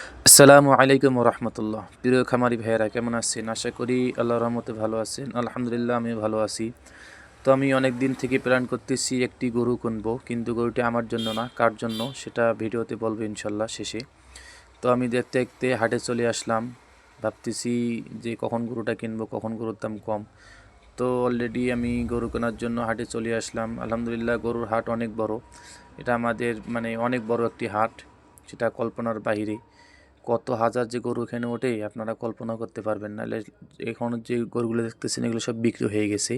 আসসালামু আলাইকুম রহমতুল্লাহ। প্রিয় খামারি ভাইয়েরা কেমন আছেন? আশা করি আল্লাহর রহমতে ভালো আছেন। আলহামদুলিল্লাহ আমি ভালো আছি। তো আমি অনেক দিন থেকে প্ল্যান করতেছি একটি গরু কিনবো, কিন্তু গরুটি আমার জন্য না, কার জন্য সেটা ভিডিওতে বলবো ইনশাল্লাহ শেষে। তো আমি দেখতে দেখতে হাটে চলে আসলাম, ভাবতেছি যে কখন গরুটা কিনবো, কখন গরুর দাম কম। তো অলরেডি আমি গরু কেনার জন্য হাটে চলে আসলাম। আলহামদুলিল্লাহ গরুর হাট অনেক বড়। এটা আমাদের অনেক বড় একটি হাট, সেটা কল্পনার বাইরে। কত হাজার যে গরু এখানে ওঠে আপনারা কল্পনা করতে পারবেন না। এখন যে গরুগুলো দেখতেছেন এগুলো সব বিক্রি হয়ে গেছে।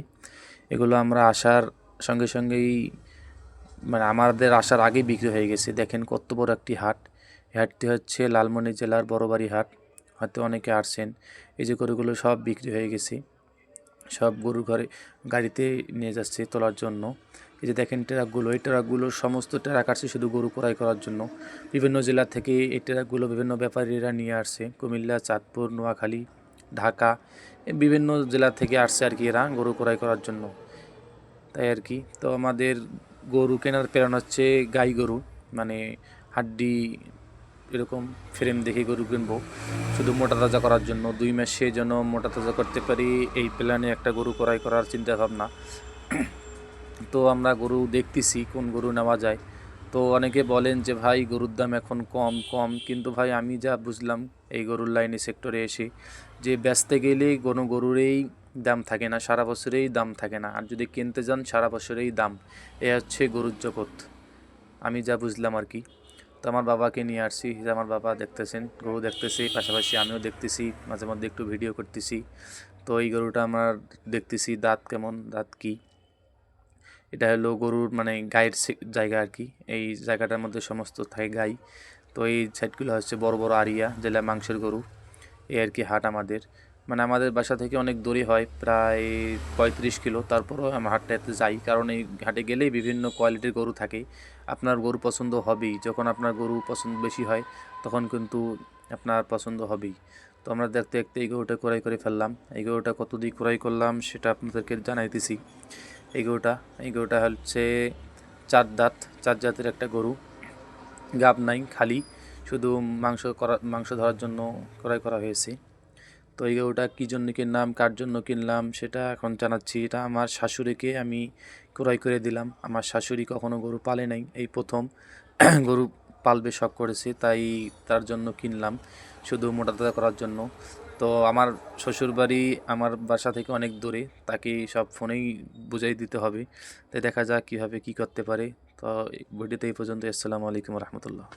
এগুলো আমরা আসার সঙ্গে সঙ্গেই আমাদের আসার আগেই বিক্রি হয়ে গেছে। দেখেন কত বড় একটি হাট। এই হাটটি হচ্ছে লালমনি জেলার বড়বাড়ি হাট। হয়তো অনেকে আসছেন। এই যে গরুগুলো সব বিক্রি হয়ে গেছে, সব গরু ঘরে গাড়িতে নিয়ে যাচ্ছে তোলার জন্য। এই যে দেখেন ট্রাকগুলো, এই ট্রাকগুলো সমস্ত ট্রাক আসছে শুধু গরু ক্রয় করার জন্য। বিভিন্ন জেলা থেকে এই ট্রাকগুলো বিভিন্ন ব্যাপারীরা নিয়ে আসছে, কুমিল্লা, চাঁদপুর, নোয়াখালী, ঢাকা, বিভিন্ন জেলা থেকে আসছে আর কি এরা গরু ক্রয় করার জন্য, তাই আর কি। তো আমাদের গরু কেনার প্ল্যান হচ্ছে গাই গরু, মানে হাড্ডি এরকম ফ্রেম দেখে গরু কিনবো শুধু মোটা তাজা করার জন্য। 2 মাসে যেন মোটা তাজা করতে পারি, এই প্ল্যানে একটা গরু ক্রয় করার চিন্তা ভাবনা। তো আমরা গরু দেখতেছি কোন গরু নেওয়া যায়। তো অনেকে বলেন যে ভাই গরুর দাম এখন কম কম, কিন্তু ভাই আমি যা বুঝলাম এই গরুর লাইনে সেক্টরে এসে, যে বেচতে গেলে কোনো গরুরই দাম থাকে না, সারা বছরেই দাম থাকে না, আর যদি কিনতে যান সারা বছরেই দাম। এ হচ্ছে গরুর জগৎ, আমি যা বুঝলাম আর কি। তো আমার বাবাকে নিয়ে আসছি, যে আমার বাবা দেখতেছেন গরু দেখতেছি, পাশাপাশি আমিও দেখতেছি, মাঝে মধ্যে একটু ভিডিও করতেছি। তো এই গরুটা আমার দেখতেছি দাঁত কেমন, দাঁত কি। এটা হলো গরুর গায়ের জায়গা আর কি। এই জায়গাটার মধ্যে সমস্ত থাকে গাই। তো এই সাইডগুলো হচ্ছে বড় বড় আরিয়া, যেটা মাংসের গরু। এই আর কি হাট আমাদের, আমাদের বাসা থেকে অনেক দূরে হয়, প্রায় 35 কিলো। তারপরও আমরা হাটটাতে যাই, কারণ এই হাটে গেলেই বিভিন্ন কোয়ালিটির গরু থাকে। আপনার গরু পছন্দ হবেই, যখন আপনার গরু পছন্দ বেশি হয় তখন কিন্তু আপনার পছন্দ হবেই। তো আমরা দেখতে দেখতে এই গরুটা ক্রয় করে ফেললাম। এই গরুটা কত দিয়ে ক্রয় করলাম সেটা আপনাদেরকে জানাইতেছি। এই গরুটা হচ্ছে 4 দাঁত, 4 জাতের একটা গরু। গাব নাই, খালি শুধু মাংস ধরার জন্য ক্রয় করা হয়েছে। তো এই গরুটা কী জন্য কিনলাম, কার জন্য কিনলাম সেটা এখন জানাচ্ছি। এটা আমার শাশুড়িকে আমি ক্রয় করে দিলাম। আমার শাশুড়ি কখনো গরু পালে নাই, এই প্রথম গরু পালবে শখ করেছে, তাই তার জন্য কিনলাম, শুধু মোটা তাজা করার জন্য। তো আমার শ্বশুরবাড়ি আমার বাসা থেকে অনেক দূরে, তাকে সব ফোনেই বুঝাই দিতে হবে। তাই দেখা যাক কীভাবে কী করতে পারে। তো ভিডিওতে এই পর্যন্ত। আসসালামু আলাইকুম রহমতুল্লাহ।